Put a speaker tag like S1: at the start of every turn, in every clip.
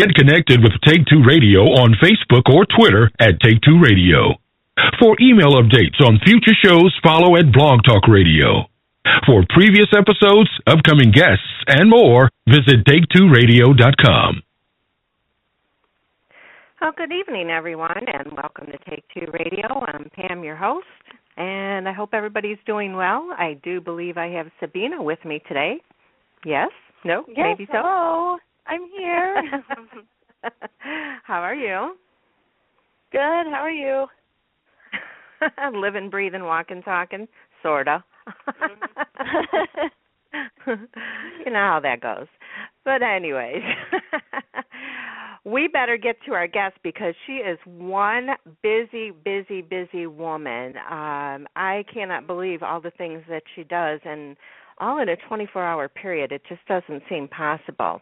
S1: Get connected with Take Two Radio on Facebook or Twitter at Take Two Radio. For email updates on future shows, follow at Blog Talk Radio. For previous episodes, upcoming guests, and more, visit Take2Radio.com.
S2: Well, good evening, everyone, and welcome to Take Two Radio. I'm Pam, your host, and I hope everybody's doing well. I do believe I have Sabina with me today. Yes? No?
S3: Yes,
S2: maybe so?
S3: Hello. I'm here.
S2: How are you?
S3: Good. How are you?
S2: Living, breathing, walking, talking, sorta. You know how that goes. But anyways, we better get to our guest because she is one busy woman. I cannot believe all the things that she does, and all in a 24-hour period. It just doesn't seem possible.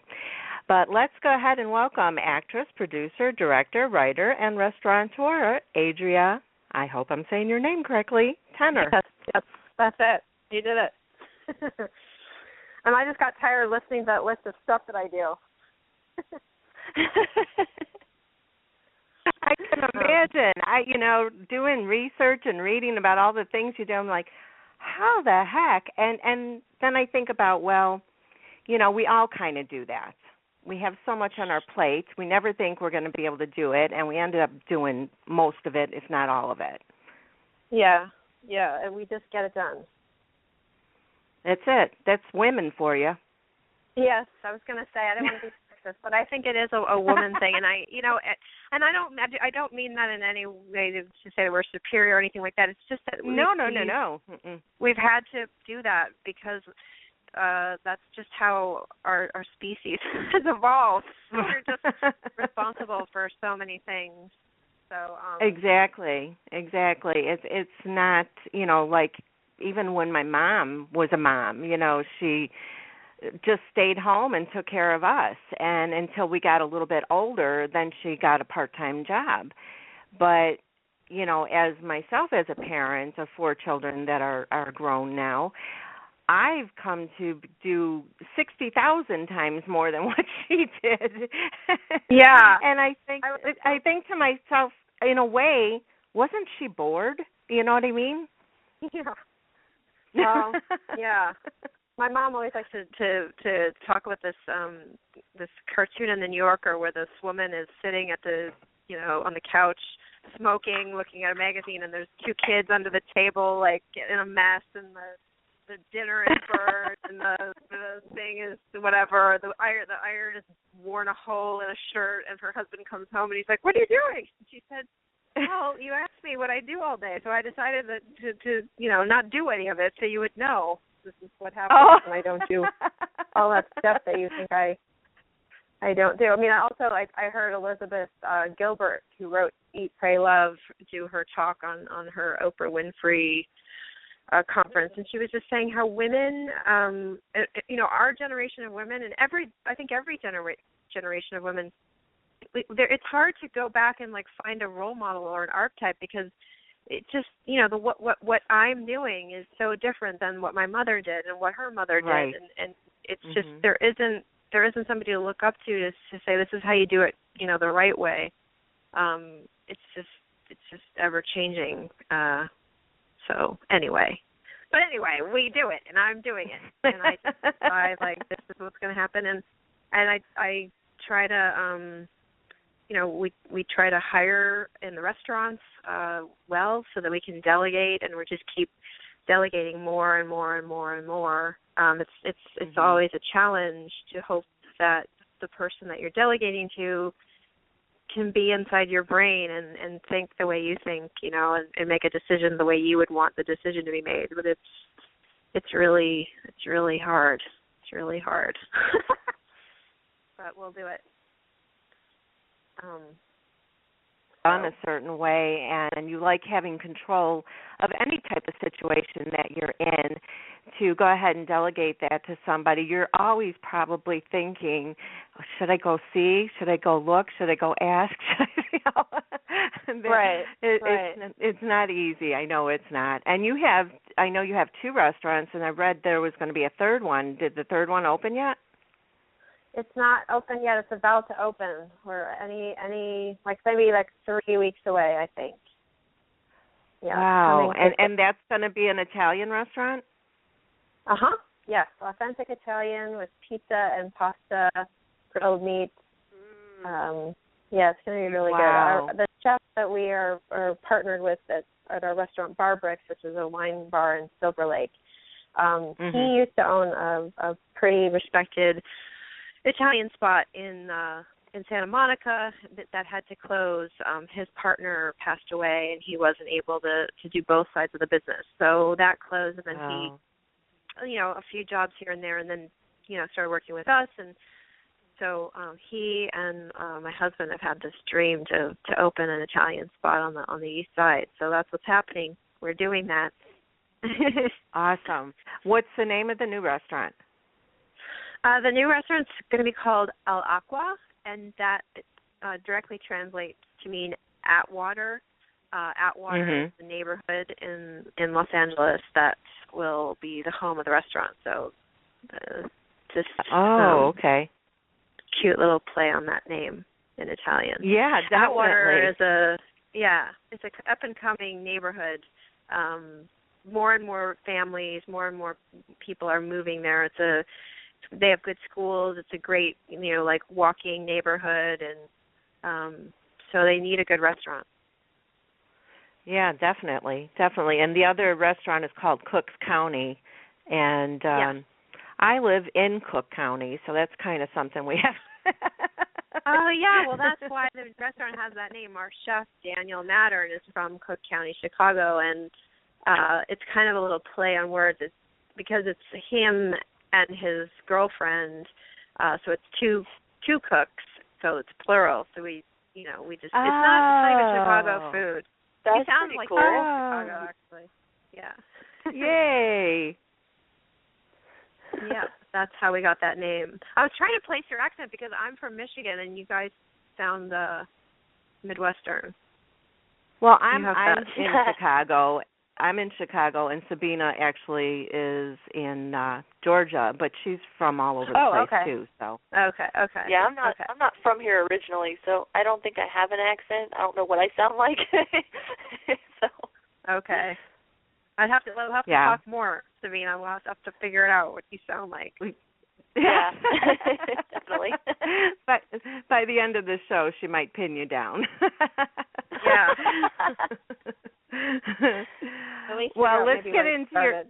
S2: But let's go ahead and welcome actress, producer, director, writer, and restaurateur, Adria, I hope I'm saying your name correctly, Tenor.
S3: Yes, that's it. You did it. And I just got tired of listening to that list of stuff that I do.
S2: I can imagine. Doing research and reading about all the things you do, I'm like, how the heck? And then I think about, we all kind of do that. We have so much on our plate. We never think we're going to be able to do it, and we ended up doing most of it, if not all of it.
S3: Yeah, and we just get it done.
S2: That's it. That's women for you.
S3: Yes, I was going to say I didn't want to be sexist, but I think it is a woman thing, and I don't mean that in any way to say that we're superior or anything like that. It's just that
S2: no.
S3: We've had to do that because that's just how our species has evolved. We're just responsible for so many things. So
S2: Exactly. It's not, like even when my mom was a mom, she just stayed home and took care of us. And until we got a little bit older, then she got a part-time job. But, as myself as a parent of 4 children that are grown now, I've come to do 60,000 times more than what she did.
S3: Yeah.
S2: And I think to myself, in a way, wasn't she bored? You know what I mean?
S3: Yeah. Well, yeah. My mom always likes to talk about this cartoon in the New Yorker where this woman is sitting at the on the couch smoking, looking at a magazine, and there's 2 kids under the table like in a mess, and the dinner is burnt, and the thing is whatever. The iron is worn a hole in a shirt, and her husband comes home and he's like, "What are you doing?" And she said, "Well, you asked me what I do all day, so I decided that to not do any of it, so you would know this is what happens when I don't do all that stuff that you think I don't do." I mean, I heard Elizabeth Gilbert, who wrote Eat, Pray, Love, do her talk on her Oprah Winfrey conference, and she was just saying how women, our generation of women, and every generation of women, it's hard to go back and like find a role model or an archetype because it just, what I'm doing is so different than what my mother did and what her mother did,
S2: right.
S3: and it's just there isn't somebody to look up to say this is how you do it, the right way. It's just ever changing. So anyway, we do it, and I'm doing it, and I like this is what's going to happen, and I try to we try to hire in the restaurants well so that we can delegate, and we just keep delegating more and more and more and more. It's always a challenge to hope that the person that you're delegating to can be inside your brain and think the way you think, and make a decision the way you would want the decision to be made. But it's really hard. It's really hard. But we'll do it.
S2: Done a certain way, and you like having control of any type of situation that you're in, to go ahead and delegate that to somebody. You're always probably thinking, should I go see? Should I go look? Should I go ask?
S3: Right.
S2: It's not easy. I know it's not. And I know you have 2 restaurants, and I read there was going to be a 3rd one. Did the 3rd one open yet?
S3: It's not open yet. It's about to open. We're maybe 3 weeks away, I think. Yeah.
S2: Wow. And that's going to be an Italian restaurant?
S3: Uh-huh. Yes. Authentic Italian with pizza and pasta, grilled meat. Yeah, it's going to be really good. The chef that we are partnered with at our restaurant Bar Bricks, which is a wine bar in Silver Lake, he used to own a pretty respected Italian spot in Santa Monica that had to close. His partner passed away, and he wasn't able to do both sides of the business. So that closed, and then he, a few jobs here and there, and then, started working with us. And so he and my husband have had this dream to open an Italian spot on the east side. So that's what's happening. We're doing that.
S2: Awesome. What's the name of the new restaurant?
S3: The new restaurant's going to be called Al Aqua, and that directly translates to mean at water. Atwater is the neighborhood in Los Angeles that will be the home of the restaurant. So
S2: okay.
S3: Cute little play on that name in Italian.
S2: Yeah, definitely.
S3: Atwater it's an up-and-coming neighborhood. More and more families, more and more people are moving there. They have good schools. It's a great, walking neighborhood, and so they need a good restaurant.
S2: Yeah, definitely. And the other restaurant is called Cooks County, and I live in Cook County, so that's kind of something we have.
S3: Oh, yeah, well, that's why the restaurant has that name. Our chef, Daniel Mattern, is from Cook County, Chicago, and it's kind of a little play on words. It's because it's him and his girlfriend, so it's two cooks, so it's plural. So we just it's not even Chicago food.
S4: That's
S3: it sounds
S4: pretty
S3: like
S4: cool.
S3: Chicago, actually. Yeah.
S2: Yay.
S3: Yeah, that's how we got that name. I was trying to place your accent because I'm from Michigan, and you guys sound Midwestern.
S2: Well, I'm in Chicago. I'm in Chicago, and Sabina actually is in Georgia, but she's from all over the place too. So
S3: okay.
S4: Yeah, I'm not from here originally, so I don't think I have an accent. I don't know what I sound like. So
S3: okay, we'll have to talk more, Sabina. We'll have to figure it out what you sound like.
S4: Yeah, definitely.
S2: But by the end of the show, she might pin you down.
S3: Yeah.
S2: Well, let's get into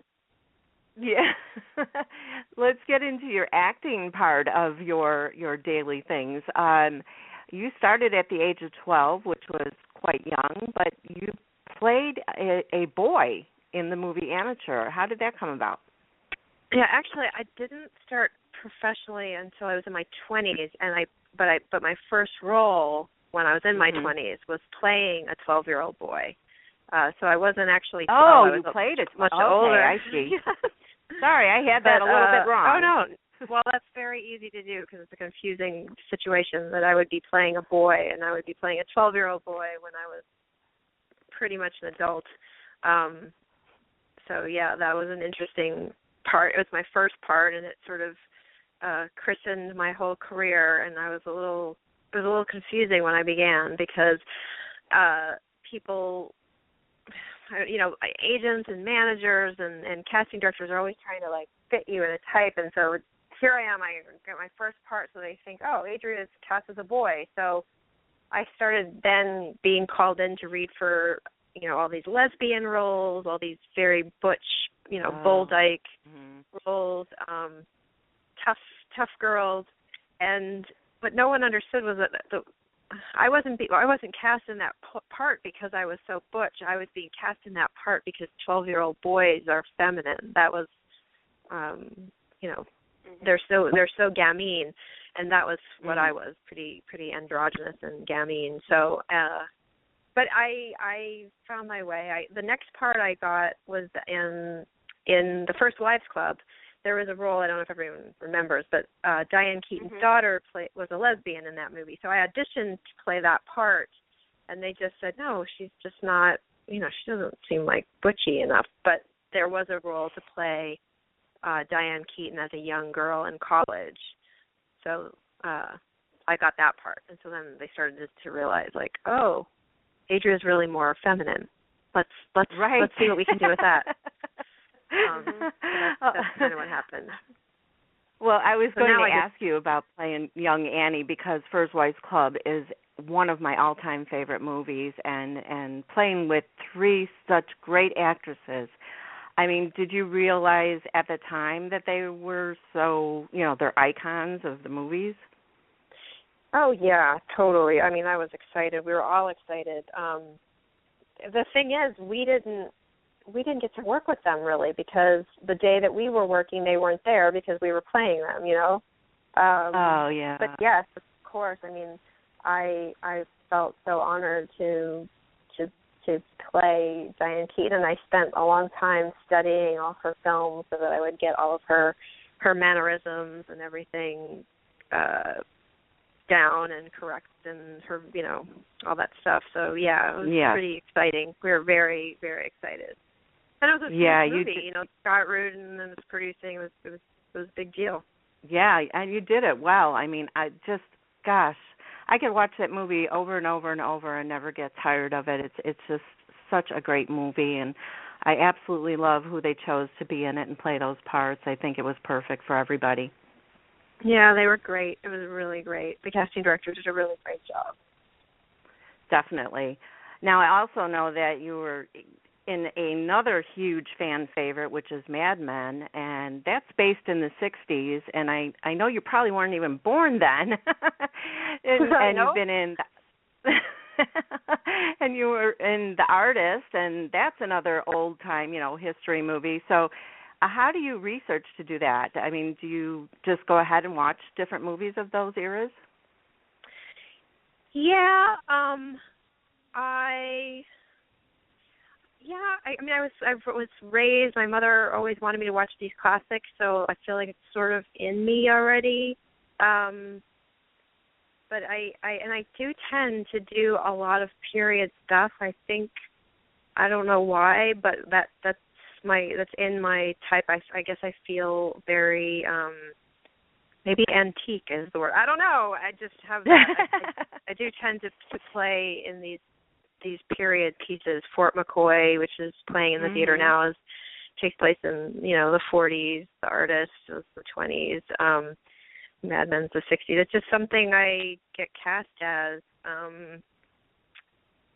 S2: let's get into your acting part of your daily things. You started at the age of 12, which was quite young, but you played a boy in the movie Amateur. How did that come about?
S3: Yeah, actually, I didn't start professionally until I was in my 20s, but my first role when I was in my 20s was playing a 12-year-old boy. So I wasn't actually 12.
S2: Oh, you played it
S3: much older.
S2: I see. Sorry, I had that a little bit wrong.
S3: Oh, no. Well, that's very easy to do because it's a confusing situation that I would be playing a boy and I would be playing a 12-year-old boy when I was pretty much an adult. So, yeah, that was an interesting part. It was my first part, and it sort of christened my whole career, and it was a little confusing when I began because people, agents and managers and casting directors are always trying to fit you in a type, and so here I am, I get my first part, so they think, oh, Adria is cast as a boy. So I started then being called in to read for all these lesbian roles, all these very butch, bull dyke roles, tough girls, and what no one understood was that I wasn't cast in that part because I was so butch. I was being cast in that part because 12-year-old boys are feminine. That was, they're so gamine, and that was what I was, pretty androgynous and gamine. So, but I found my way. The next part I got was in the First Wives Club. There was a role, I don't know if everyone remembers, but Diane Keaton's daughter was a lesbian in that movie. So I auditioned to play that part, and they just said, no, she's just not, she doesn't seem like butchy enough. But there was a role to play Diane Keaton as a young girl in college. So I got that part. And so then they started to realize, like, oh, Adria is really more feminine. Let's see what we can do with that. So that's kind of what happened.
S2: Well, I was going to ask you about playing young Annie, because First Wives Club is one of my all-time favorite movies, and playing with three such great actresses. I mean, did you realize at the time that they were so, they're icons of the movies?
S3: Oh, yeah, totally. I mean, I was excited. We were all excited. The thing is, we didn't get to work with them, really, because the day that we were working, they weren't there because we were playing them,
S2: Oh, yeah.
S3: But yes, of course. I mean, I felt so honored to play Diane Keaton, and I spent a long time studying all her films so that I would get all of her mannerisms and everything down and correct, and her, all that stuff. So yeah, it was pretty exciting. We were very, very excited. And it was a huge movie. Scott Rudin was producing. It was a big deal.
S2: Yeah, and you did it well. I mean, I could watch that movie over and over and over and never get tired of it. It's just such a great movie, and I absolutely love who they chose to be in it and play those parts. I think it was perfect for everybody.
S3: Yeah, they were great. It was really great. The casting director did a really great job.
S2: Definitely. Now, I also know that you were in another huge fan favorite, which is Mad Men, and that's based in the 60s, and I know you probably weren't even born then. and you've been in and you were in The Artist, and that's another old-time, history movie. So how do you research to do that? I mean, do you just go ahead and watch different movies of those eras?
S3: Yeah, I was raised. My mother always wanted me to watch these classics, so I feel like it's sort of in me already. But I do tend to do a lot of period stuff. I think, I don't know why, but that's in my type. I guess I feel very maybe antique is the word. I don't know. I just have that. I do tend to play in these period pieces. Fort McCoy, which is playing in the theater now, takes place in the 40s. The Artist was the 20s. Mad Men's the 60s. It's just something I get cast as,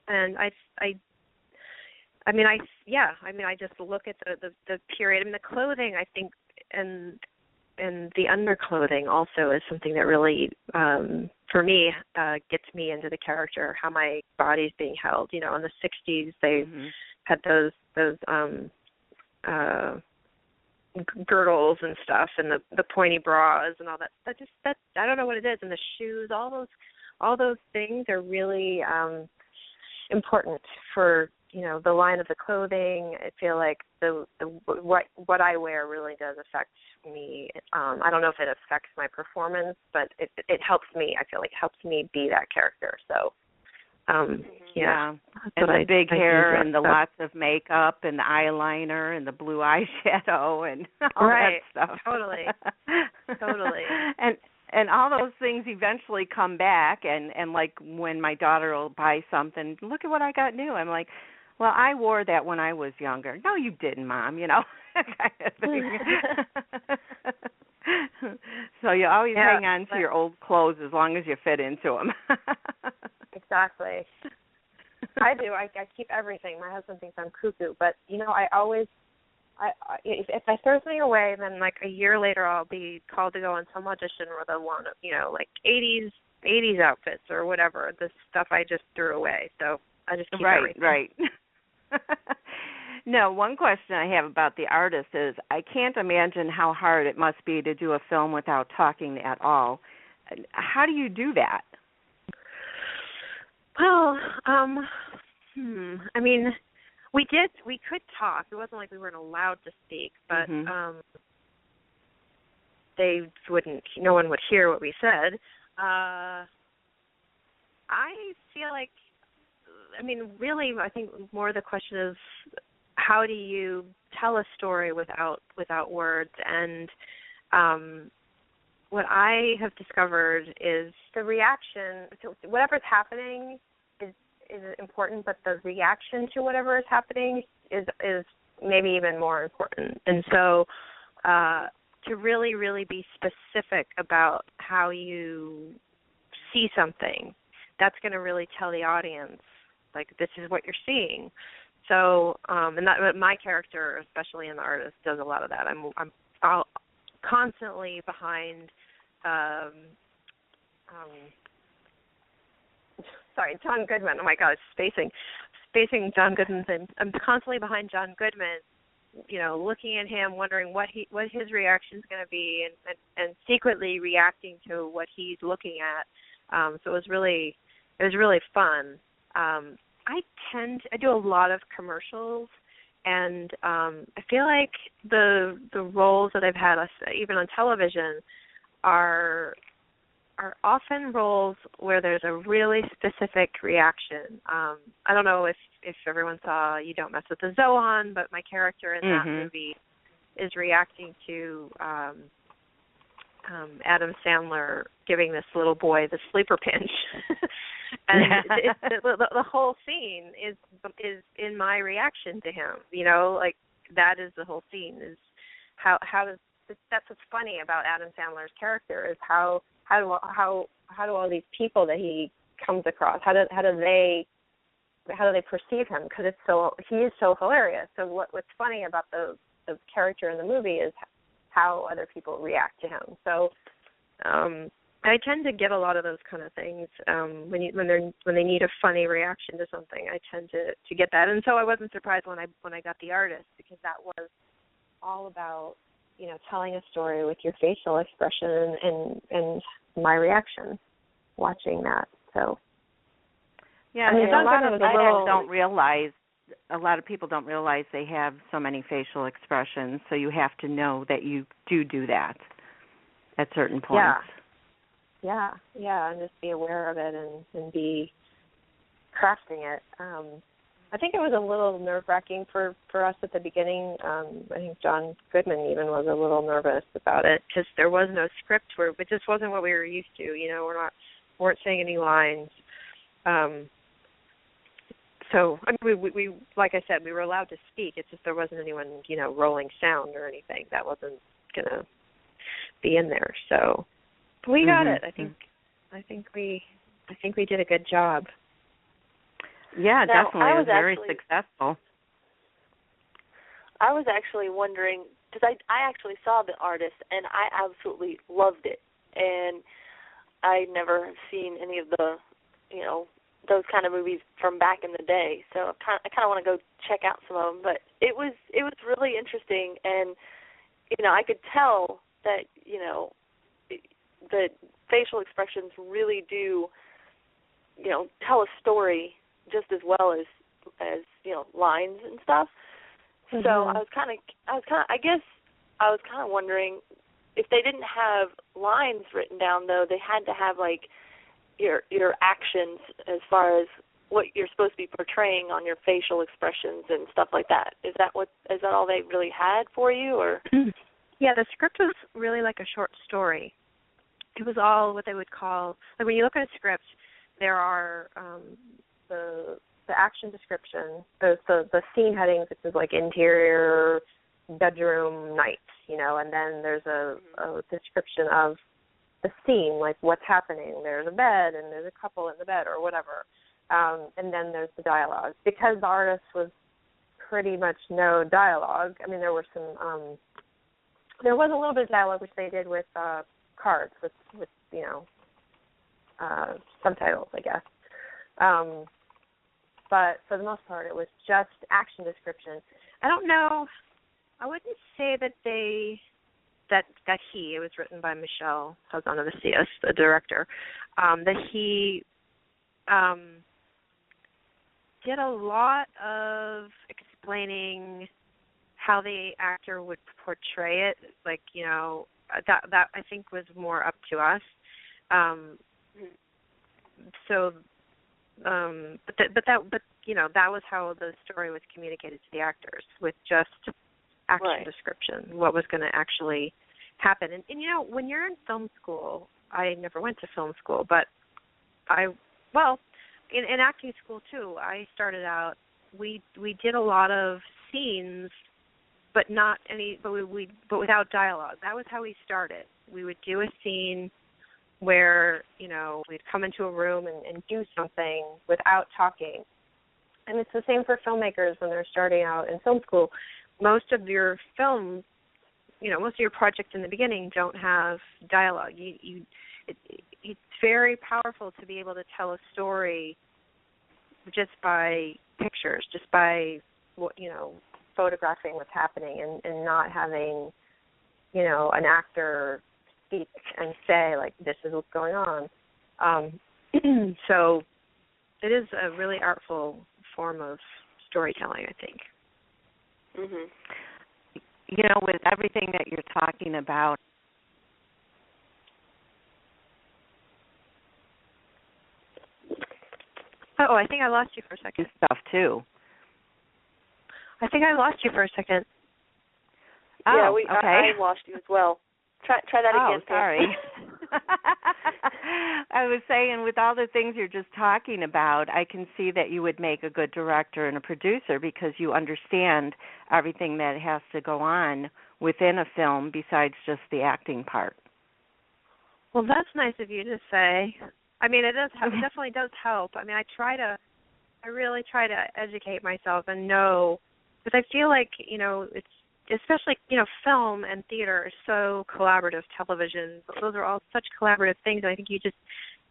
S3: and I just look at the period. I mean, the clothing, I think, and the underclothing also is something that really, for me, gets me into the character, how my body's being held. In the 60s, they had those girdles and stuff, and the pointy bras and all that. That I don't know what it is, and the shoes, all those things are really important for the line of the clothing. I feel like what I wear really does affect me. I don't know if it affects my performance, but it helps me. I feel like it helps me be that character. So yeah.
S2: And the big hair and the lots of makeup and the eyeliner and the blue eyeshadow and all that stuff.
S3: Totally.
S2: And all those things eventually come back, and like when my daughter will buy something, look at what I got new. I'm like, well, I wore that when I was younger. No, you didn't, Mom, kind of thing. So you always hang on to your old clothes as long as you fit into them.
S3: Exactly. I do. I keep everything. My husband thinks I'm cuckoo, but I always, if I throw something away, then like a year later I'll be called to go on some audition where they'll want, like 80s outfits or whatever. The stuff I just threw away. So I just keep everything.
S2: Right. No, one question I have about The Artist is I can't imagine how hard it must be to do a film without talking at all. How do you do that?
S3: Well, I mean, we could talk. It wasn't like we weren't allowed to speak, but no one would hear what we said. I feel like, I mean, really, I think more the question is, how do you tell a story without words, and what I have discovered is the reaction to whatever's happening is important, but the reaction to whatever is happening is maybe even more important. And so to really, really be specific about how you see something, that's going to really tell the audience, like, this is what you're seeing. So, and that my character, especially in The Artist, does a lot of that. I'm constantly behind, John Goodman. Oh my God, spacing John Goodman's name. I'm constantly behind John Goodman, looking at him, wondering what his reaction is going to be, and secretly reacting to what he's looking at. So it was really fun. I do a lot of commercials, and I feel like the roles that I've had, even on television, are often roles where there's a really specific reaction. I don't know if everyone saw You Don't Mess with the Zohan, but my character in that movie is reacting to Adam Sandler giving this little boy the sleeper pinch. And the whole scene is in my reaction to him. Like, that is the whole scene. Is how does that's what's funny about Adam Sandler's character, is how do all these people that he comes across, how do they perceive him? Because he is so hilarious. So what's funny about the character in the movie is how other people react to him. So I tend to get a lot of those kind of things when they need a funny reaction to something. I tend to get that, and so I wasn't surprised when I got The Artist, because that was all about telling a story with your facial expression and my reaction watching that. So
S2: yeah, I mean, a lot of people don't realize they have so many facial expressions. So you have to know that you do that at certain points.
S3: Yeah, and just be aware of it and be crafting it. I think it was a little nerve-wracking for us at the beginning. I think John Goodman even was a little nervous about it, because there was no script it just wasn't what we were used to. Weren't saying any lines. So I mean, we like I said, we were allowed to speak. It's just there wasn't anyone rolling sound or anything. That wasn't gonna be in there. So we got it. I think we did a good job.
S2: Yeah,
S4: now,
S2: definitely. It was very successful.
S4: I was actually wondering, because I actually saw The Artist, and I absolutely loved it. And I never seen any of the, those kind of movies from back in the day. So I kind of want to go check out some of them. But it was really interesting, and I could tell that the facial expressions really do tell a story just as well as lines and stuff. Mm-hmm. So I was kind of wondering if they didn't have lines written down, though, they had to have like your actions as far as what you're supposed to be portraying on your facial expressions and stuff like that. Is that all they really had for you, or?
S3: Yeah, the script was really like a short story. It was all what they would call, like, when you look at a script, there are the action description, there's the scene headings, which is like interior bedroom night, and then there's a description of the scene, like what's happening. There's a bed and there's a couple in the bed or whatever, and then there's the dialogue. Because The Artist was pretty much no dialogue. I mean, there was a little bit of dialogue, which they did with cards with subtitles, I guess. But for the most part, it was just action description. I don't know. I wouldn't say that it was written by Michelle Hazanavicius, the director, that he did a lot of explaining how the actor would portray it. Like, that I think was more up to us. That was how the story was communicated to the actors, with just action description, what was going to actually happen. And you know, when you're in film school, I never went to film school, but in acting school too, I started out, we did a lot of scenes, but without dialogue. That was how we started. We would do a scene where, you know, we'd come into a room and do something without talking. And it's the same for filmmakers when they're starting out in film school. Most of your films, you know, most of your projects in the beginning don't have dialogue. It's very powerful to be able to tell a story just by pictures, just by, you know, photographing what's happening and not having, you know, an actor speak and say, like, this is what's going on. So it is a really artful form of storytelling, I think.
S2: Mm-hmm. You know, with everything that you're talking about,
S3: I think I lost you for a second.
S2: Stuff too.
S3: I think I lost you for a second.
S4: Yeah,
S2: okay.
S4: I lost you as well. Try that again.
S2: Sorry. I was saying, with all the things you're just talking about, I can see that you would make a good director and a producer because you understand everything that has to go on within a film besides just the acting part.
S3: Well, that's nice of you to say. I mean, it definitely does help. I mean, I really try to educate myself and know, because I feel like, you know, it's, especially, you know, film and theater are so collaborative. Television, those are all such collaborative things, and I think you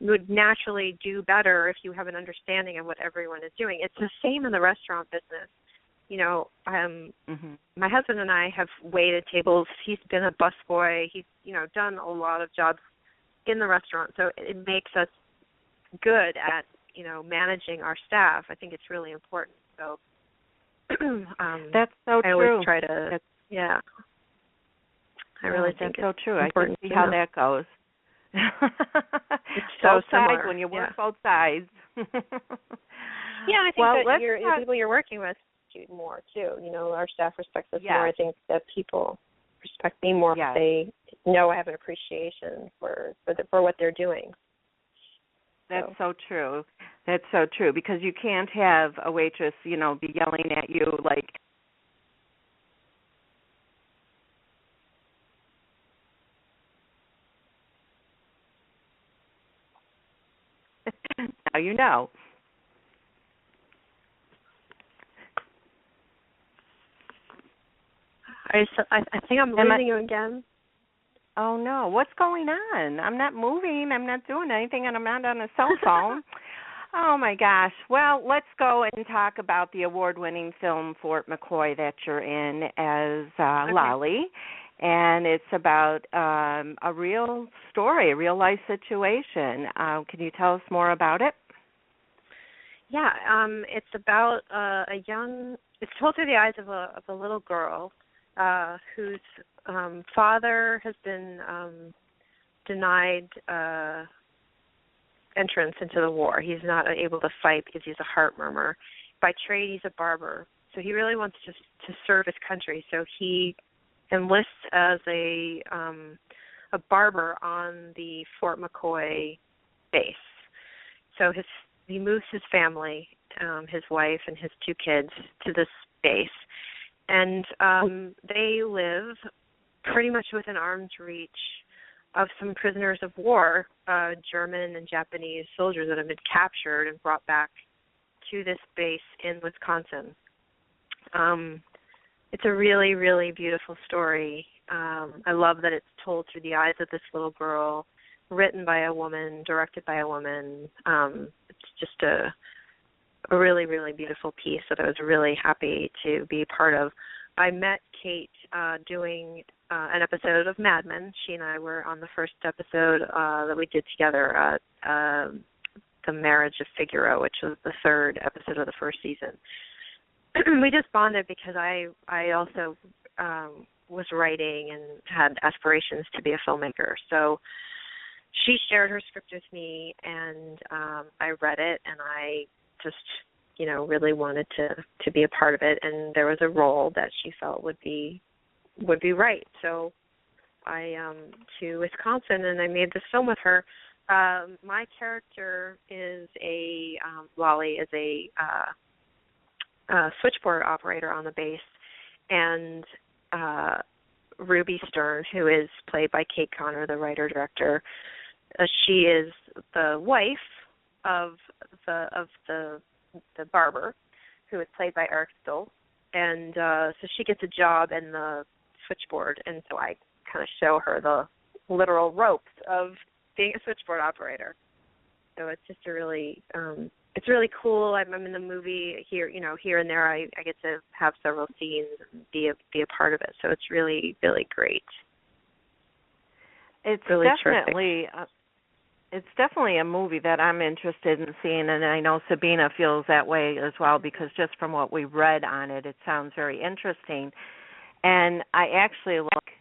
S3: would naturally do better if you have an understanding of what everyone is doing. It's the same in the restaurant business. You know, my husband and I have waited tables. He's been a busboy. He's, you know, done a lot of jobs in the restaurant, so it makes us good at, you know, managing our staff. I think it's really important. So
S2: that's so true.
S3: I always try to, I really think
S2: that's so true. I can see
S3: to
S2: how
S3: know.
S2: that goes.
S3: It's so
S2: both
S3: similar.
S2: sides when you work both sides.
S3: Yeah, I think that the people you're working with do more too. You know, our staff respects us more. I think that people respect me more if they know I have an appreciation for what they're doing.
S2: That's so true. That's so true, because you can't have a waitress, you know, be yelling at you like, now you know.
S3: I think I'm losing you again.
S2: Oh, no. What's going on? I'm not moving. I'm not doing anything, and I'm not on a cell phone. Oh, my gosh. Well, let's go and talk about the award-winning film Fort McCoy that you're in as Lolly. And it's about a real story, a real-life situation. Can you tell us more about it?
S3: Yeah, it's about it's told through the eyes of a little girl whose father has been denied entrance into the war. He's not able to fight because he's a heart murmur. By trade, he's a barber. So he really wants to serve his country. So he enlists as a barber on the Fort McCoy base. So he moves his family, his wife and his 2 kids, to this base. And they live pretty much within arm's reach of some prisoners of war, German and Japanese soldiers that have been captured and brought back to this base in Wisconsin. It's a really, really beautiful story. I love that it's told through the eyes of this little girl, written by a woman, directed by a woman. It's just a really, really beautiful piece that I was really happy to be a part of. I met Kate doing an episode of Mad Men. She and I were on the first episode that we did together, The Marriage of Figaro, which was the 3rd episode of the first season. We just bonded because I also was writing and had aspirations to be a filmmaker. So she shared her script with me, and I read it, and I just, you know, really wanted to be a part of it. And there was a role that she felt would be right. So to Wisconsin, and I made this film with her. My character is Wally is a switchboard operator on the base, and Ruby Stern, who is played by Kate Connor, the writer-director, she is the wife of the barber, who is played by Eric Stoll, and so she gets a job in the switchboard, and so I kind of show her the literal ropes of being a switchboard operator. So it's just it's really cool. I'm in the movie here, here and there. I get to have several scenes and be a part of it. So it's really, really great.
S2: It's
S3: really
S2: definitely a movie that I'm interested in seeing, and I know Sabina feels that way as well, because just from what we read on it, it sounds very interesting. And I actually like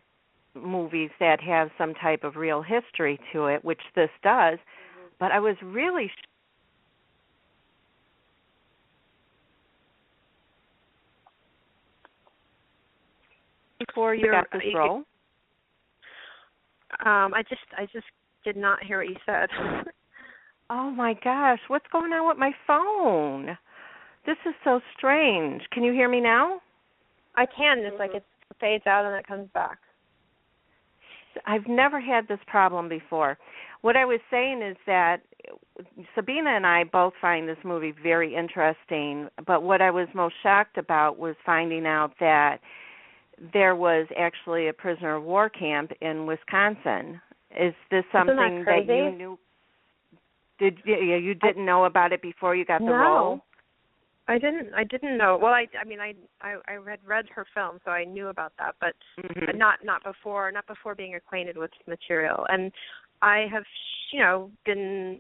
S2: movies that have some type of real history to it, which this does. Mm-hmm. But I was really before you got this role.
S3: I just did not hear what you said.
S2: Oh my gosh, what's going on with my phone? This is so strange. Can you hear me now?
S3: I can. It's like it fades out and it comes back.
S2: I've never had this problem before. What I was saying is that Sabina and I both find this movie very interesting, but what I was most shocked about was finding out that there was actually a prisoner of war camp in Wisconsin. Is this something that you knew? You didn't know about it before you got the role?
S3: I didn't know. Well, I read her film, so I knew about that, but not before being acquainted with material. And I have, been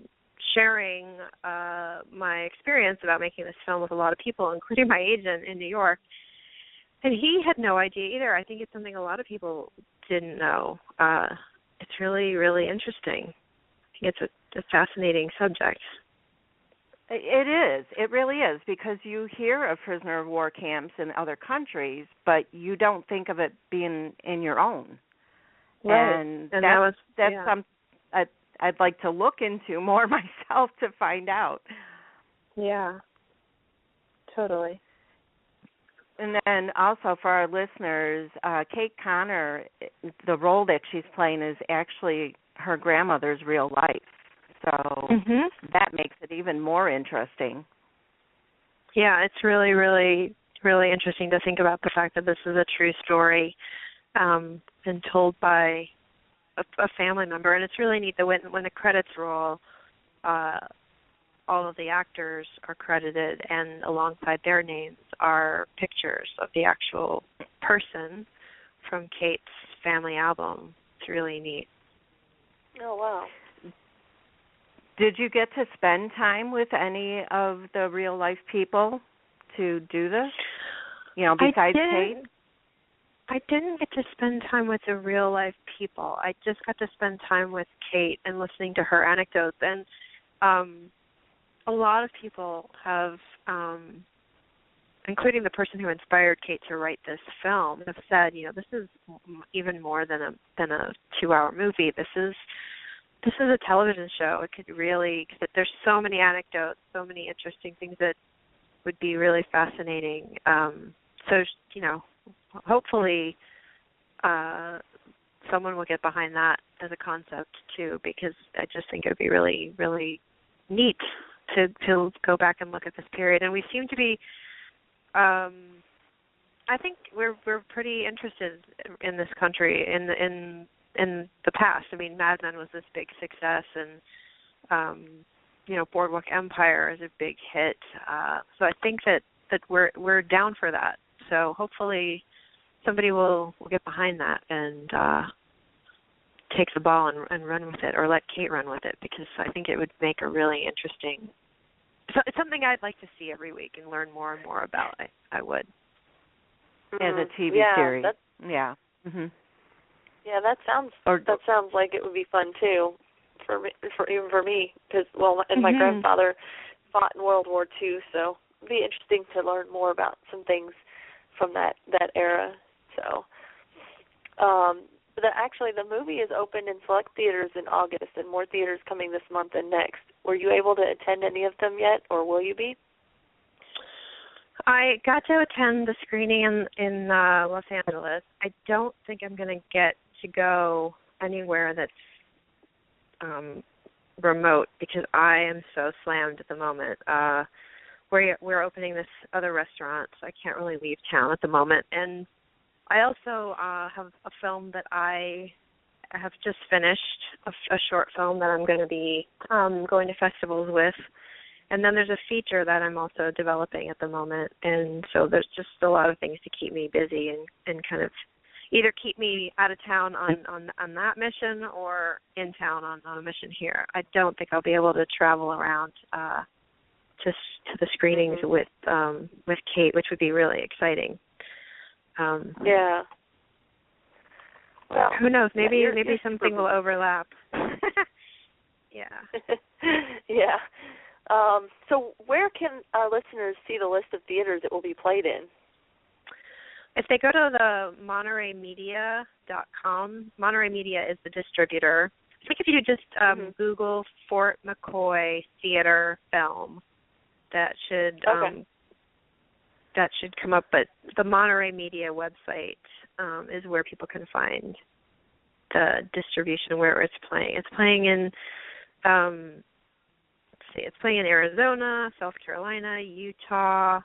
S3: sharing my experience about making this film with a lot of people, including my agent in New York. And he had no idea either. I think it's something a lot of people didn't know. It's really, really interesting. I think it's a fascinating subject.
S2: It is. It really is, because you hear of prisoner of war camps in other countries, but you don't think of it being in your own.
S3: Right.
S2: And that's something I'd like to look into more myself to find out.
S3: Yeah, totally.
S2: And then also for our listeners, Kate Connor, the role that she's playing is actually her grandmother's real life. So that makes it even more interesting.
S3: Yeah, it's really, really, really interesting to think about the fact that this is a true story and told by a family member. And it's really neat that when the credits roll, all of the actors are credited, and alongside their names are pictures of the actual person from Kate's family album. It's really neat.
S4: Oh, wow.
S2: Did you get to spend time with any of the real-life people to do this? Besides Kate?
S3: I didn't get to spend time with the real-life people. I just got to spend time with Kate and listening to her anecdotes. And a lot of people have, including the person who inspired Kate to write this film, have said, this is even more than a 2-hour movie. This is a television show. It could really, because there's so many anecdotes, so many interesting things that would be really fascinating. Hopefully someone will get behind that as a concept too, because I just think it would be really, really neat to go back and look at this period. And we seem to be, I think we're pretty interested in this country in the past. I mean, Mad Men was this big success, and Boardwalk Empire is a big hit. So I think that we're down for that. So hopefully somebody will get behind that and take the ball and run with it, or let Kate run with it, because I think it would make a really interesting. So it's something I'd like to see every week and learn more and more about. I would.
S2: As a TV series. Yeah. Mm-hmm.
S4: Yeah, that sounds like it would be fun too, even for me, because my grandfather fought in World War II, so it'd be interesting to learn more about some things from that era. So, The movie is opened in select theaters in August and more theaters coming this month and next. Were you able to attend any of them yet, or will you be?
S3: I got to attend the screening in Los Angeles. I don't think I'm going to get to go anywhere that's remote because I am so slammed at the moment. We're opening this other restaurant, so I can't really leave town at the moment. And I also have a film that I have just finished, a short film that I'm going to be going to festivals with. And then there's a feature that I'm also developing at the moment. And so there's just a lot of things to keep me busy and kind of either keep me out of town on that mission or in town on a mission here. I don't think I'll be able to travel around to the screenings with Kate, which would be really exciting.
S4: Yeah. Well,
S3: who knows? Maybe something will overlap. Yeah.
S4: Yeah. So where can our listeners see the list of theaters it will be played in?
S3: If they go to the MontereyMedia.com, Monterey Media is the distributor. I think if you just Google Fort McCoy Theater Film, that should come up. But the Monterey Media website is where people can find the distribution where it's playing. It's playing in it's playing in Arizona, South Carolina, Utah,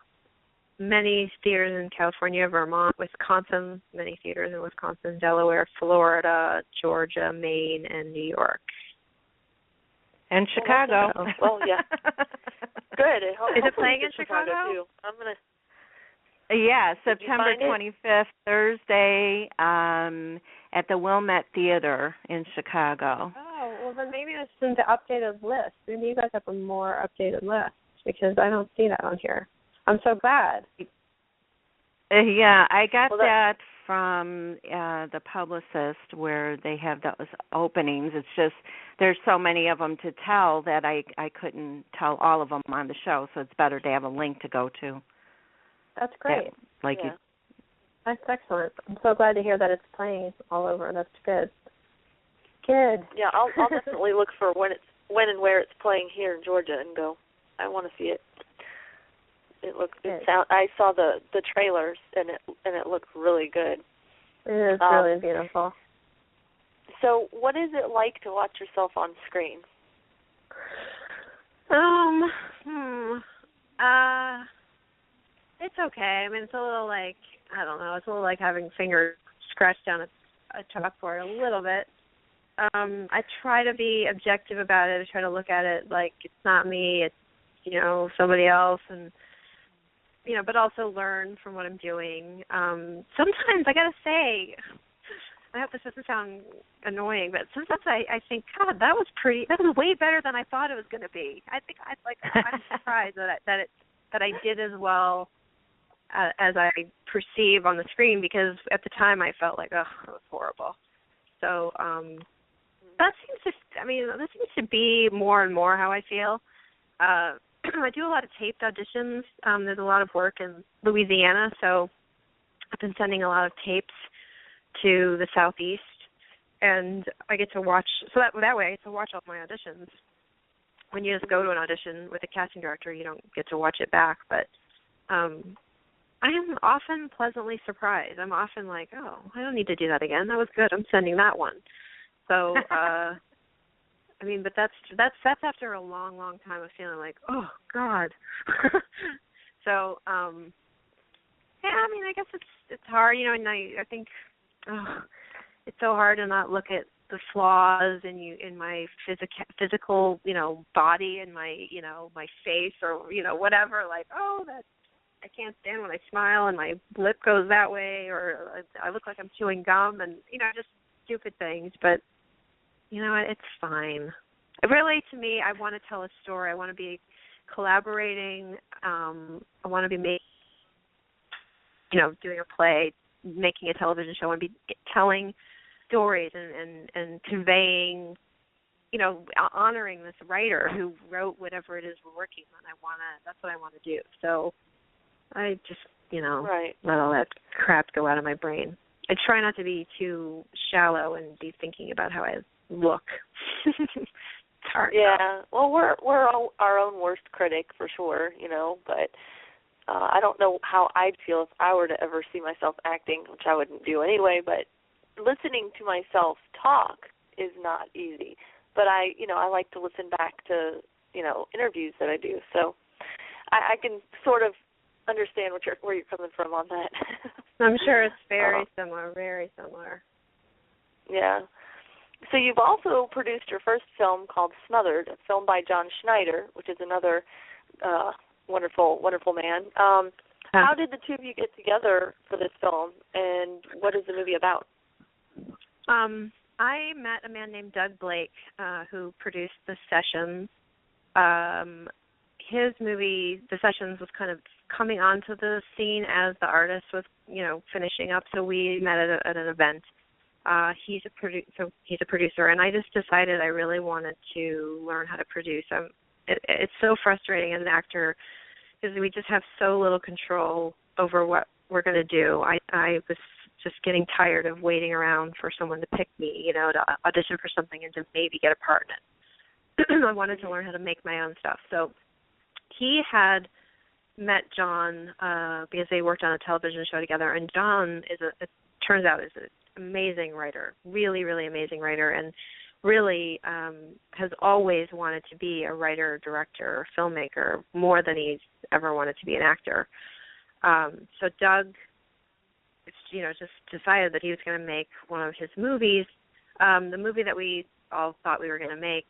S3: many theaters in California, Vermont, Wisconsin, many theaters in Wisconsin, Delaware, Florida, Georgia, Maine, and New York.
S2: And Chicago.
S4: Well, yeah. Good.
S3: Is it playing in Chicago?
S4: Too. I'm gonna.
S2: Yeah, September 25th, Thursday, at the Wilmette Theater in Chicago.
S3: Oh, well then maybe it's in the updated list. Maybe you guys have a more updated list because I don't see that on here. I'm so glad.
S2: Yeah, I got that from the publicist where they have those openings. It's just there's so many of them to tell that I couldn't tell all of them on the show, so it's better to have a link to go to.
S3: That's great.
S2: Yeah,
S3: That's excellent. I'm so glad to hear that it's playing all over. That's good. Good.
S4: Yeah, I'll definitely look for when and where it's playing here in Georgia and go. I want to see it. I saw the trailers and it looked really good.
S3: It is really beautiful.
S4: So, what is it like to watch yourself on screen?
S3: It's okay. I mean, it's a little like, I don't know, it's a little like having fingers scratched down a chalkboard a little bit. I try to be objective about it. I try to look at it like it's not me, it's, somebody else, and, but also learn from what I'm doing. Sometimes, I got to say, I hope this doesn't sound annoying, but sometimes I think, God, that was way better than I thought it was going to be. I think I'm surprised that I did as well as I perceive on the screen, because at the time I felt like, oh, that was horrible. So that seems to be more and more how I feel. I do a lot of taped auditions. There's a lot of work in Louisiana, so I've been sending a lot of tapes to the Southeast, and I get to watch. So that way I get to watch all my auditions. When you just go to an audition with a casting director, you don't get to watch it back. But I am often pleasantly surprised. I'm often like, oh, I don't need to do that again. That was good. I'm sending that one. So, but that's after a long, long time of feeling like, oh God. So, I guess it's hard, and I think it's so hard to not look at the flaws in my physical, body and my, my face or, whatever, like, oh, that I can't stand when I smile and my lip goes that way, or I look like I'm chewing gum, and, just stupid things. But, it's fine. Really, to me, I want to tell a story. I want to be collaborating. I want to be doing a play, making a television show, and be telling stories and conveying, honoring this writer who wrote whatever it is we're working on. That's what I want to do. So I just, let all that crap go out of my brain. I try not to be too shallow and be thinking about how I look. It's hard.
S4: Yeah. Well, we're all our own worst critic for sure, but I don't know how I'd feel if I were to ever see myself acting, which I wouldn't do anyway, but listening to myself talk is not easy. But I like to listen back to, interviews that I do. So I can sort of understand where you're coming from on that.
S3: I'm sure it's very similar, very similar.
S4: Yeah. So you've also produced your first film called Smothered, a film by John Schneider, which is another wonderful, wonderful man. How did the two of you get together for this film, and what is the movie about?
S3: I met a man named Doug Blake who produced The Sessions. His movie, The Sessions, was kind of coming onto the scene as the artist was, finishing up. So we met at an event. He's a producer, and I just decided I really wanted to learn how to produce. It's so frustrating as an actor because we just have so little control over what we're going to do. I was just getting tired of waiting around for someone to pick me, to audition for something and to maybe get a part in it. I wanted to learn how to make my own stuff. So he had met John because they worked on a television show together, and John it turns out is an amazing writer, really, really amazing writer, and really has always wanted to be a writer, director, filmmaker more than he's ever wanted to be an actor. So Doug, just decided that he was going to make one of his movies. The movie that we all thought we were going to make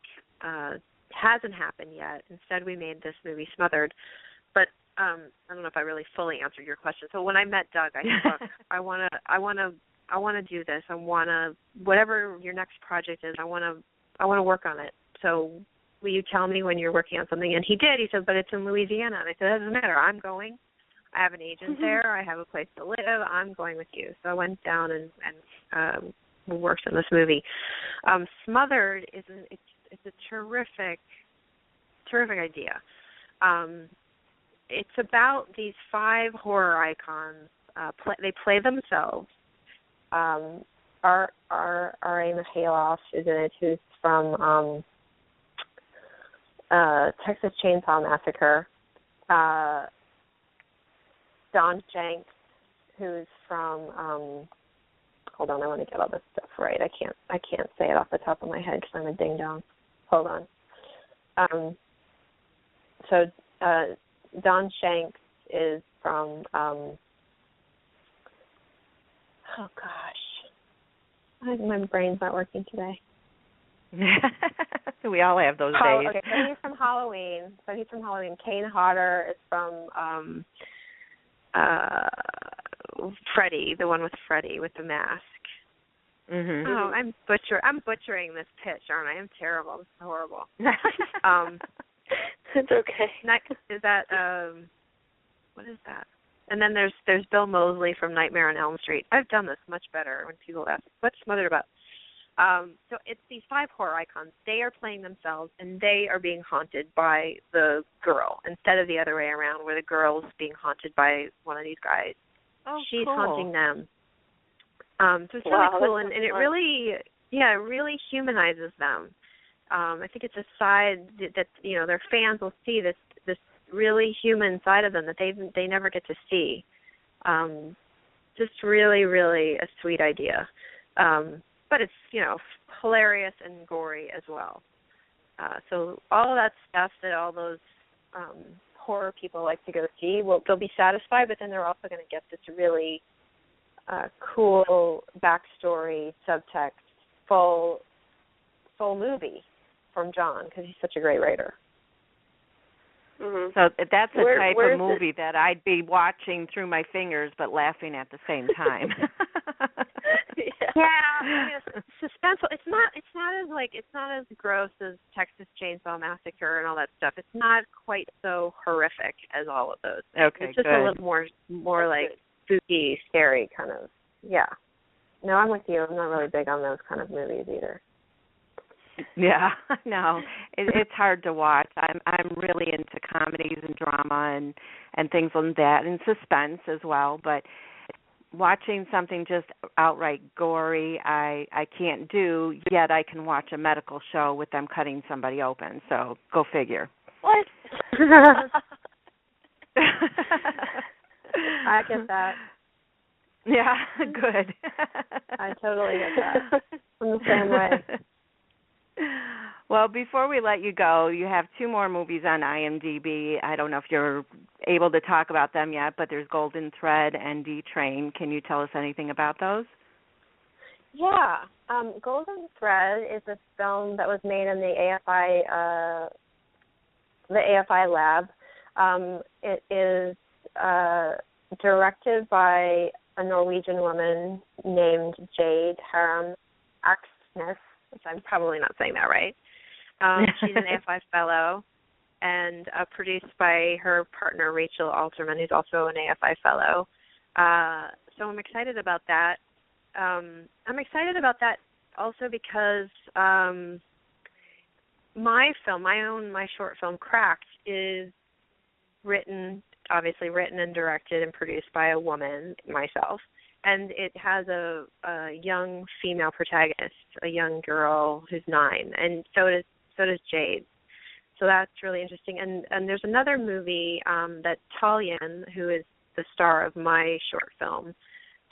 S3: hasn't happened yet. Instead, we made this movie, Smothered. But I don't know if I really fully answered your question. So when I met Doug, I said, look, I want to do this. I want to, whatever your next project is, I want to work on it. So will you tell me when you're working on something? And he did. He said, but it's in Louisiana. And I said, it doesn't matter. I'm going. I have an agent there. I have a place to live. I'm going with you. So I went down and worked on this movie. Smothered it's a terrific idea. It's about these 5 horror icons. They play themselves. R.A. Mikhailoff is in it, who's from Texas Chainsaw Massacre. Don Shanks, who's from hold on, I want to get all this stuff right. I can't say it off the top of my head because I'm a ding dong. Hold on. So Don Shanks is from oh gosh, my brain's not working today.
S2: We all have those days.
S3: Okay, so he's from Halloween. Kane Hodder is from Freddy, the one with Freddy with the mask.
S2: Mm-hmm.
S3: Oh, I'm butchering this pitch, aren't I? I'm terrible. It's horrible.
S4: It's okay.
S3: Is that what is that? And then there's Bill Moseley from Nightmare on Elm Street. I've done this much better when people ask, what's Smothered about? So it's these 5 horror icons. They are playing themselves, and they are being haunted by the girl instead of the other way around, where the girl's being haunted by one of these guys.
S2: Oh,
S3: she's
S2: cool.
S3: haunting them. So it's really cool, and it really humanizes them. I think it's a side that their fans will see this really human side of them that they never get to see. Just really, really a sweet idea. But it's, hilarious and gory as well. So all of that stuff that all those horror people like to go see, they'll be satisfied, but then they're also going to get this really cool backstory, subtext, full movie from John, because he's such a great writer.
S2: Mm-hmm. So that's the type of movie that I'd be watching through my fingers but laughing at the same time.
S3: Yeah, I mean, it's suspenseful. It's not as gross as Texas Chainsaw Massacre and all that stuff. It's not quite so horrific as all of those.
S2: Okay,
S3: it's just a little more like spooky, scary kind of. Yeah. No, I'm with you. I'm not really big on those kind of movies either.
S2: Yeah, no, it's hard to watch. I'm really into comedies and drama and things like that, and suspense as well. But watching something just outright gory, I can't do, yet I can watch a medical show with them cutting somebody open. So go figure.
S4: What?
S3: I get that.
S2: Yeah, good.
S3: I totally get that. I'm the same way.
S2: Well, before we let you go, you have 2 more movies on IMDb. I don't know if you're able to talk about them yet, but there's Golden Thread and D-Train. Can you tell us anything about those?
S3: Yeah. Golden Thread is a film that was made in the AFI lab. It is directed by a Norwegian woman named Jade Haram Aksnes, which I'm probably not saying that right. She's an AFI fellow, and produced by her partner Rachel Alterman, who's also an AFI fellow. So I'm excited about that. I'm excited about that also because my short film Cracked is obviously written and directed and produced by a woman, myself, and it has a young female protagonist, a young girl who's 9, and so does Jade. So that's really interesting. And there's another movie that Talian, who is the star of my short film,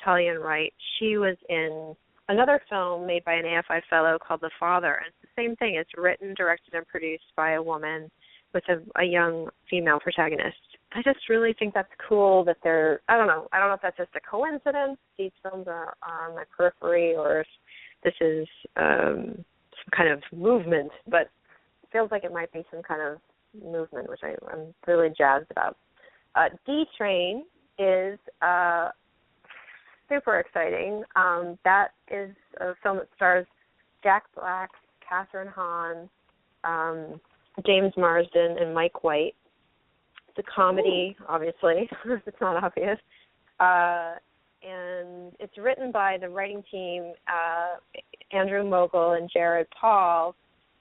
S3: Talian Wright, she was in another film made by an AFI fellow called The Father. And it's the same thing. It's written, directed, and produced by a woman with a young female protagonist. I just really think that's cool that they're, I don't know if that's just a coincidence. These films are on my periphery, or if this is some kind of movement, but it feels like it might be some kind of movement, which I'm really jazzed about. D-Train is super exciting. That is a film that stars Jack Black, Catherine Hahn, James Marsden, and Mike White. It's a comedy, obviously, if it's not obvious. And it's written by the writing team, Andrew Mogul and Jared Paul,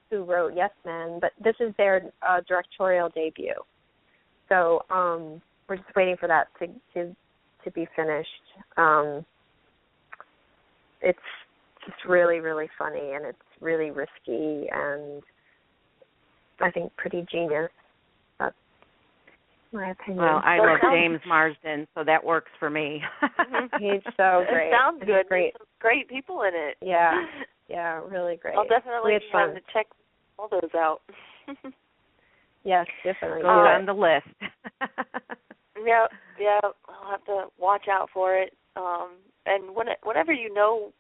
S3: who wrote Yes Men, but this is their directorial debut. So we're just waiting for that to be finished. It's just really, really funny, and it's really risky, and I think pretty genius. That's my opinion.
S2: Well, I love James Marsden, so that works for me.
S3: He's so great.
S4: It sounds good.
S3: Great.
S4: There's some great people in it.
S3: Yeah, really great.
S4: I'll definitely
S3: be fun
S4: to check all those out.
S3: Yes, definitely.
S2: Goes on the list.
S4: Yeah, I'll have to watch out for it. And whenever you know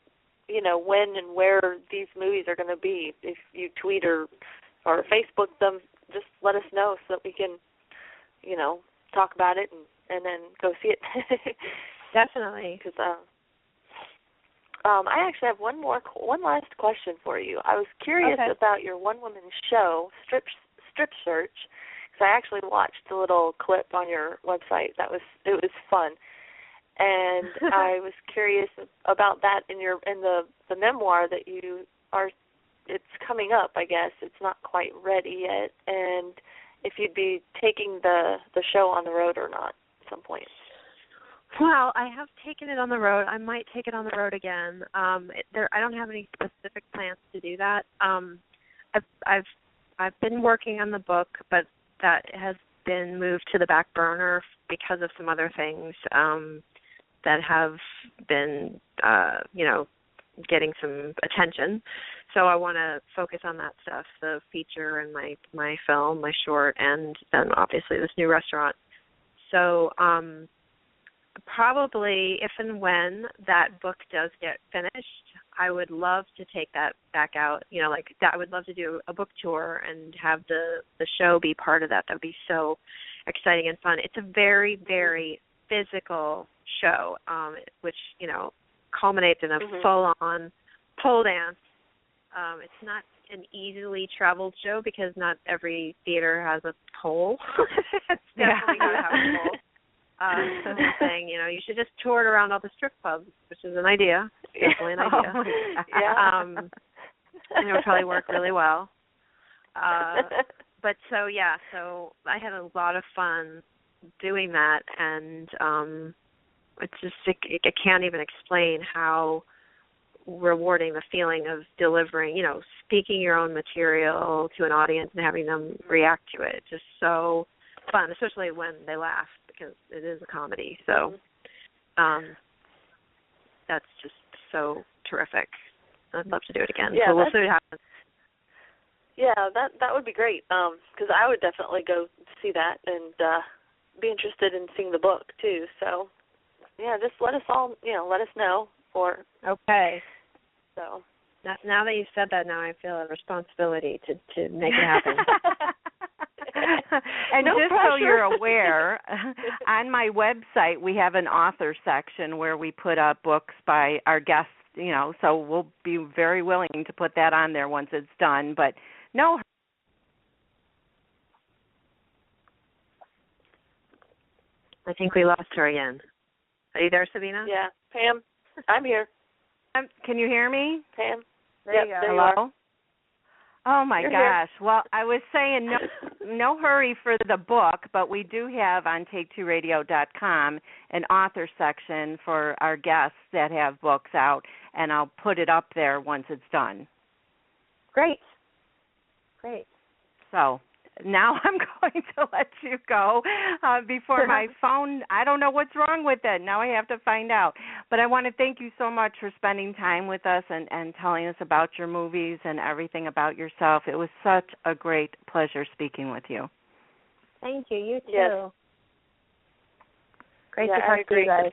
S4: when and where these movies are going to be, if you tweet or Facebook them, just let us know so that we can, talk about it and then go see it.
S3: Definitely.
S4: Because I actually have one last question for you. I was curious about your one-woman show, Strip Search, because I actually watched a little clip on your website. It was fun, and I was curious about that in the memoir that you are. It's coming up, I guess. It's not quite ready yet, and if you'd be taking the show on the road or not at some point.
S3: Well, I have taken it on the road. I might take it on the road again. I don't have any specific plans to do that. I've been working on the book, but that has been moved to the back burner because of some other things that have been, getting some attention. So I want to focus on that stuff, the feature and my film, my short, and then obviously this new restaurant. So probably if and when that book does get finished, I would love to take that back out. I would love to do a book tour and have the show be part of that. That would be so exciting and fun. It's a very, very physical show, which, culminates in a full-on pole dance. It's not an easily traveled show because not every theater has a pole. It's definitely got to have a pole. So I'm saying, you should just tour it around all the strip clubs, which is an idea. It's definitely an idea. And it would probably work really well. But so I had a lot of fun doing that, and it's just, I can't even explain how rewarding the feeling of delivering, speaking your own material to an audience and having them react to it. Just so fun, especially when they laugh, because it is a comedy. So that's just so terrific. I'd love to do it again.
S4: Yeah,
S3: so we'll see what happens.
S4: Yeah, that would be great, because I would definitely go see that and be interested in seeing the book, too. So, yeah, just let us know.
S3: Okay.
S4: So
S3: now that you've said that, now I feel a responsibility to make it happen.
S2: And
S4: no
S2: just
S4: pressure.
S2: so you're aware, on my website we have an author section where we put up books by our guests, so we'll be very willing to put that on there once it's done. But no.
S3: I think we lost her again. Are you there, Sabina?
S4: Yeah. Pam, I'm here.
S2: Can you hear me?
S4: Pam?
S3: There you go.
S4: There
S2: Hello?
S4: you are.
S2: Oh, my
S4: You're
S2: gosh.
S4: here.
S2: Well, I was saying no hurry for the book, but we do have on take2radio.com an author section for our guests that have books out, and I'll put it up there once it's done.
S3: Great.
S2: So now I'm going to let you go before my phone, I don't know what's wrong with it. Now I have to find out. But I want to thank you so much for spending time with us and telling us about your movies and everything about yourself. It was such a great pleasure speaking with you.
S3: Thank you. You too.
S4: Yes.
S3: Great
S4: Yeah,
S3: to
S4: I
S3: talk to
S4: agree.
S3: you guys.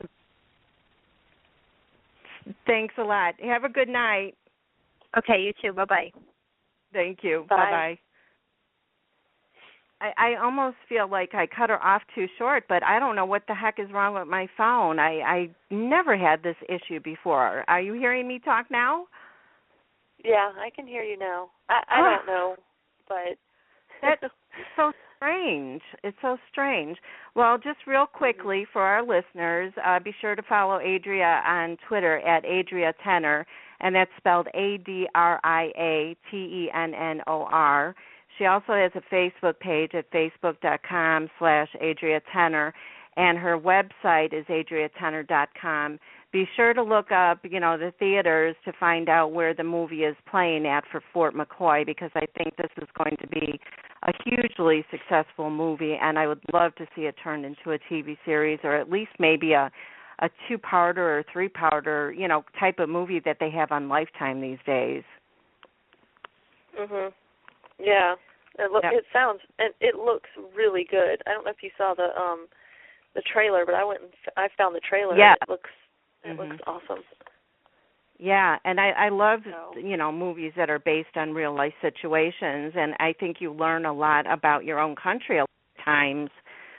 S2: Thanks a lot. Have a good night.
S3: Okay, you too. Bye-bye.
S2: Thank you.
S4: Bye.
S2: Bye-bye. I almost feel like I cut her off too short, but I don't know what the heck is wrong with my phone. I never had this issue before. Are you hearing me talk now?
S4: Yeah, I can hear you now. I don't know, but
S2: that's so strange. It's so strange. Well, just real quickly for our listeners, be sure to follow Adria on Twitter at Adria Tenor, and that's spelled ADRIATENNOR. She also has a Facebook page at facebook.com/Adria Tenor, and her website is adriatenor.com. Be sure to look up, the theaters to find out where the movie is playing at for Fort McCoy, because I think this is going to be a hugely successful movie, and I would love to see it turned into a TV series, or at least maybe a two-parter or three-parter, type of movie that they have on Lifetime these days.
S4: Mhm. Yeah. It sounds and it looks really good. I don't know if you saw the trailer, but I found the trailer.
S2: Yeah.
S4: And it looks awesome.
S2: Yeah, and I love movies that are based on real life situations, and I think you learn a lot about your own country a lot of times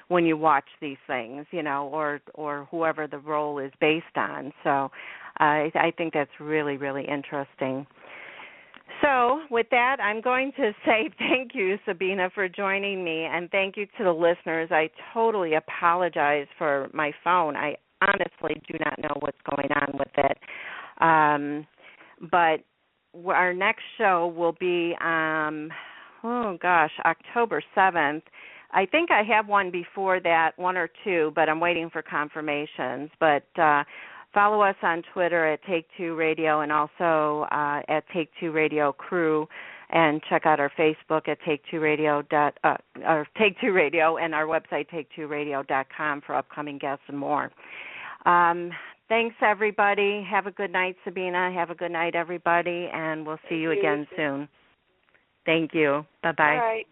S2: when you watch these things, or whoever the role is based on. So I think that's really, really interesting. So with that, I'm going to say thank you, Sabina, for joining me, and thank you to the listeners. I totally apologize for my phone. I honestly do not know what's going on with it. But our next show will be, October 7th. I think I have one before that, one or two, but I'm waiting for confirmations. But follow us on Twitter at Take-Two Radio and also at Take-Two Radio Crew, and check out our Facebook at Take-Two Radio and our website take2radio.com for upcoming guests and more. Thanks, everybody. Have a good night, Sabina. Have a good night, everybody, and we'll see you again soon. Thank you. Bye-bye.
S4: All right.